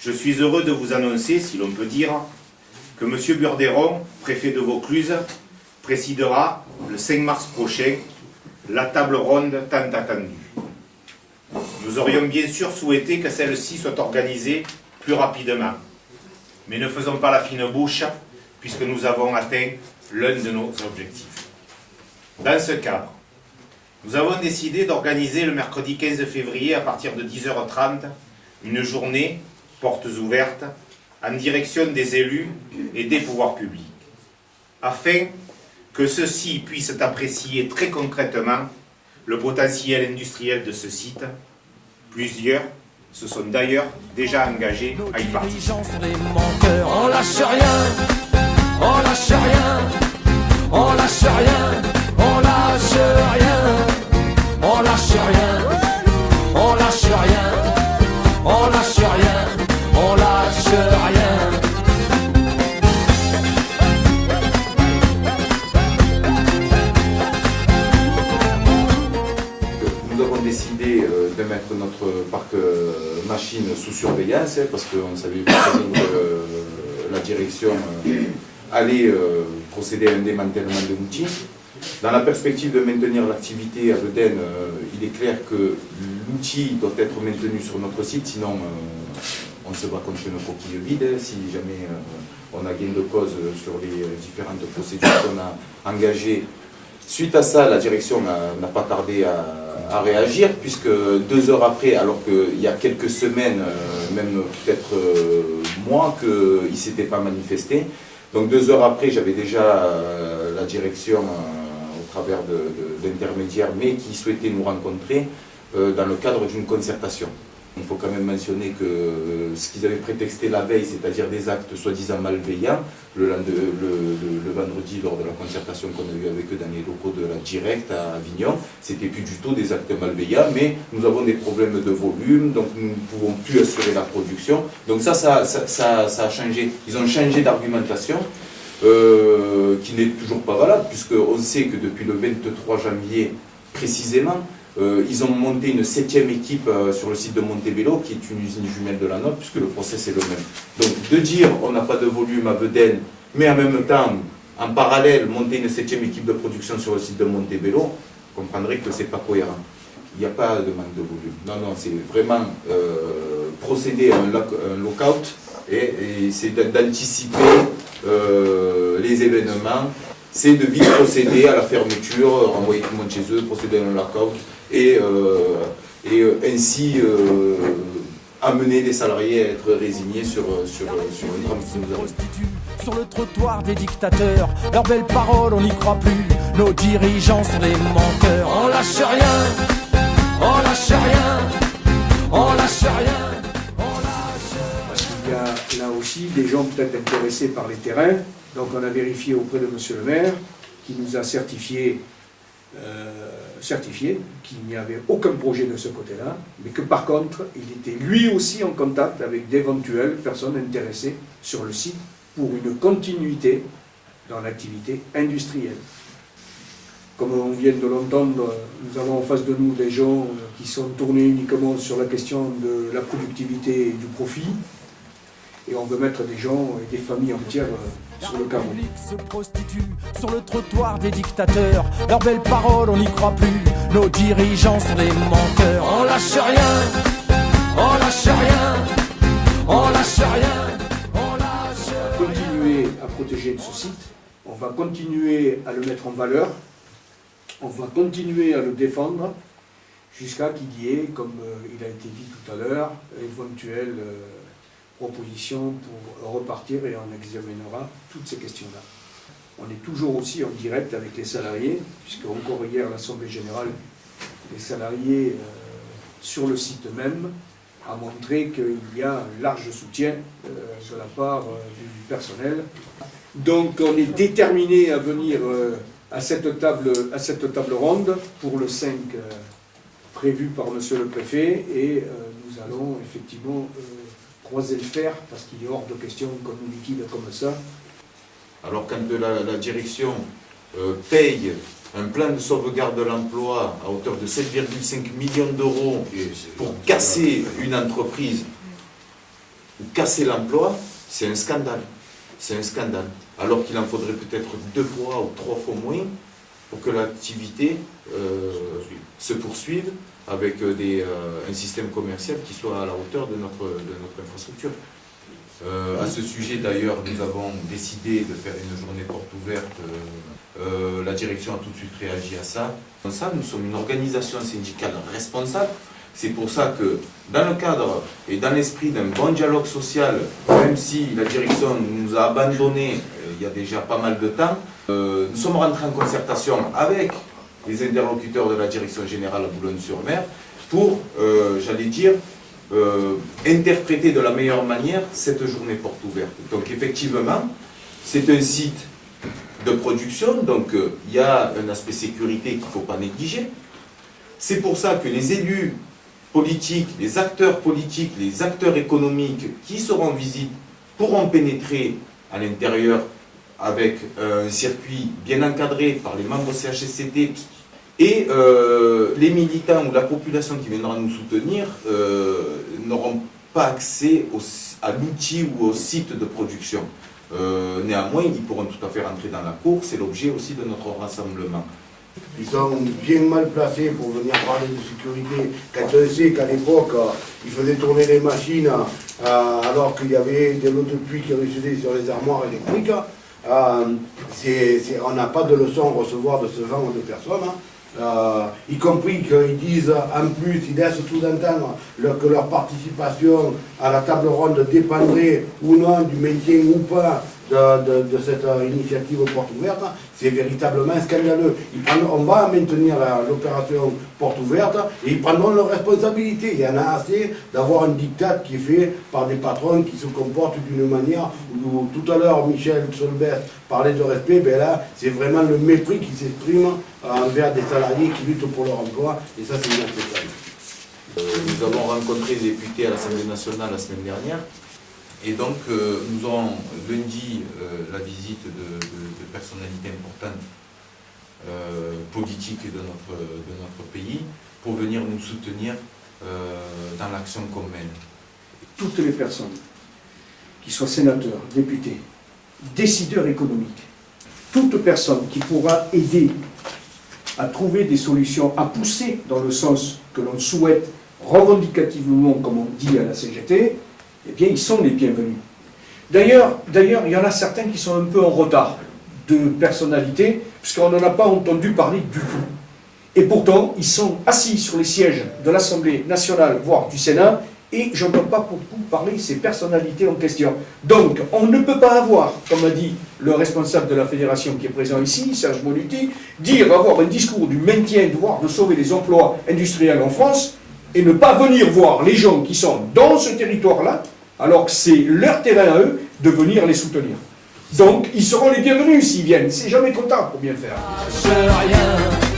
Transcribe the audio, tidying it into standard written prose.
Je suis heureux de vous annoncer, si l'on peut dire, que M. Burderon, préfet de Vaucluse, présidera le 5 mars prochain la table ronde tant attendue. Nous aurions bien sûr souhaité que celle-ci soit organisée plus rapidement, mais ne faisons pas la fine bouche puisque nous avons atteint l'un de nos objectifs. Dans ce cadre, nous avons décidé d'organiser le mercredi 15 février à partir de 10h30 une journée, portes ouvertes, en direction des élus et des pouvoirs publics, afin que ceux-ci puissent apprécier très concrètement le potentiel industriel de ce site. Plusieurs se sont d'ailleurs déjà engagés à y participer. On lâche rien, on lâche rien, on lâche rien, on lâche rien, on lâche rien, on lâche rien, on lâche rien, on lâche rien. Nous avons décidé de mettre notre parc machine sous surveillance parce qu'on savait que la direction allait procéder à un démantèlement de l'outil. Dans la perspective de maintenir l'activité à Vedène, il est clair que l'outil doit être maintenu sur notre site, sinon on se bat contre une coquille vide si jamais on a gain de cause sur les différentes procédures qu'on a engagées. Suite à ça, la direction n'a pas tardé à réagir, puisque 2 heures après, alors qu'il y a quelques semaines, même peut-être mois, qu'il ne s'était pas manifesté. Donc 2 heures après, j'avais déjà la direction au travers d'intermédiaires, mais qui souhaitait nous rencontrer dans le cadre d'une concertation. Il faut quand même mentionner que ce qu'ils avaient prétexté la veille, c'est-à-dire des actes soi-disant malveillants, le vendredi lors de la concertation qu'on a eue avec eux dans les locaux de la Direct à Avignon, c'était plus du tout des actes malveillants, mais nous avons des problèmes de volume, donc nous ne pouvons plus assurer la production. Donc ça a changé. Ils ont changé d'argumentation, qui n'est toujours pas valable, puisqu'on sait que depuis le 23 janvier précisément, ils ont monté une 7e équipe sur le site de Montebello, qui est une usine jumelle de la nôtre, puisque le process est le même. Donc de dire on n'a pas de volume à Vedène, mais en même temps, en parallèle, monter une 7e équipe de production sur le site de Montebello, vous comprendrez que ce n'est pas cohérent. Il n'y a pas de manque de volume. Non, non, c'est vraiment procéder à un lockout et c'est d'anticiper les événements. C'est de vite procéder à la fermeture, renvoyer tout le monde chez eux, procéder à un lockout et ainsi amener les salariés à être résignés sur une trame qui nous arrive. Sur le trottoir des dictateurs, leurs belles paroles on n'y croit plus, nos dirigeants sont des menteurs. On lâche rien, on lâche rien, on lâche rien, on lâche rien. Parce qu'il y a là aussi des gens peut-être intéressés par les terrains. Donc on a vérifié auprès de monsieur le maire, qui nous a certifié qu'il n'y avait aucun projet de ce côté-là, mais que par contre, il était lui aussi en contact avec d'éventuelles personnes intéressées sur le site pour une continuité dans l'activité industrielle. Comme on vient de l'entendre, nous avons en face de nous des gens qui sont tournés uniquement sur la question de la productivité et du profit, et on veut mettre des gens et des familles entières sur le carreau. Se prostituent sur le trottoir des dictateurs, leurs belles paroles on n'y croit plus, nos dirigeants sont des menteurs. On lâche rien, on lâche rien, on lâche rien, on lâche rien. On va continuer à protéger ce site, on va continuer à le mettre en valeur, on va continuer à le défendre jusqu'à qu'il y ait, comme il a été dit tout à l'heure, éventuelle proposition pour repartir, et on examinera toutes ces questions-là. On est toujours aussi en direct avec les salariés, puisque encore hier, à l'Assemblée Générale, les salariés sur le site même a montré qu'il y a un large soutien de la part du personnel. Donc on est déterminé à venir à cette table ronde pour le 5 prévu par monsieur le préfet, et nous allons effectivement croiser le fer, parce qu'il est hors de question qu'on nous liquide comme ça. Alors quand la direction paye un plan de sauvegarde de l'emploi à hauteur de 7,5 millions d'euros pour casser une entreprise ou casser l'emploi, c'est un scandale. C'est un scandale. Alors qu'il en faudrait peut-être 2 fois ou 3 fois moins pour que l'activité se poursuive avec un système commercial qui soit à la hauteur de notre infrastructure. À ce sujet, d'ailleurs, nous avons décidé de faire une journée porte ouverte. La direction a tout de suite réagi à ça. Nous sommes une organisation syndicale responsable. C'est pour ça que, dans le cadre et dans l'esprit d'un bon dialogue social, même si la direction nous a abandonnés il y a déjà pas mal de temps, nous sommes rentrés en concertation avec les interlocuteurs de la direction générale à Boulogne-sur-Mer pour, j'allais dire, interpréter de la meilleure manière cette journée porte ouverte. Donc effectivement, c'est un site de production, donc il y a un aspect sécurité qu'il ne faut pas négliger. C'est pour ça que les élus politiques, les acteurs politiques, les acteurs économiques qui seront en visite pourront pénétrer à l'intérieur avec un circuit bien encadré par les membres CHSCT et les militants ou la population qui viendra nous soutenir n'auront pas accès à l'outil ou au site de production. Néanmoins, ils pourront tout à fait rentrer dans la cour, c'est l'objet aussi de notre rassemblement. Ils sont bien mal placés pour venir parler de sécurité. Quand on sait qu'à l'époque, ils faisaient tourner les machines alors qu'il y avait de l'eau de pluie qui ruisselait sur les armoires électriques, on n'a pas de leçon à recevoir de ce genre de personnes. Y compris qu'ils disent, en plus, ils laissent sous-entendre que leur participation à la table ronde dépendrait ou non du maintien ou pas de cette initiative porte ouverte. C'est véritablement scandaleux. On va maintenir l'opération porte ouverte et ils prendront leurs responsabilités. Il y en a assez d'avoir un diktat qui est fait par des patrons qui se comportent d'une manière où tout à l'heure Michel Solbert parlait de respect, ben là c'est vraiment le mépris qui s'exprime envers des salariés qui luttent pour leur emploi et ça c'est inacceptable. Nous avons rencontré les députés à l'Assemblée nationale la semaine dernière. Et donc, nous aurons lundi la visite de personnalités importantes politiques de notre pays pour venir nous soutenir dans l'action qu'on mène. Toutes les personnes, qui soient sénateurs, députés, décideurs économiques, toute personne qui pourra aider à trouver des solutions, à pousser dans le sens que l'on souhaite revendicativement, comme on dit à la CGT, eh bien, ils sont les bienvenus. D'ailleurs, il y en a certains qui sont un peu en retard de personnalité, puisqu'on n'en a pas entendu parler du tout. Et pourtant, ils sont assis sur les sièges de l'Assemblée nationale, voire du Sénat, et je n'entends pas beaucoup parler de ces personnalités en question. Donc, on ne peut pas avoir, comme a dit le responsable de la fédération qui est présent ici, Serge Molutti, avoir un discours du maintien, voire de sauver les emplois industriels en France, et ne pas venir voir les gens qui sont dans ce territoire-là, alors que c'est leur terrain à eux, de venir les soutenir. Donc, ils seront les bienvenus s'ils viennent. C'est jamais content pour bien faire. Rien.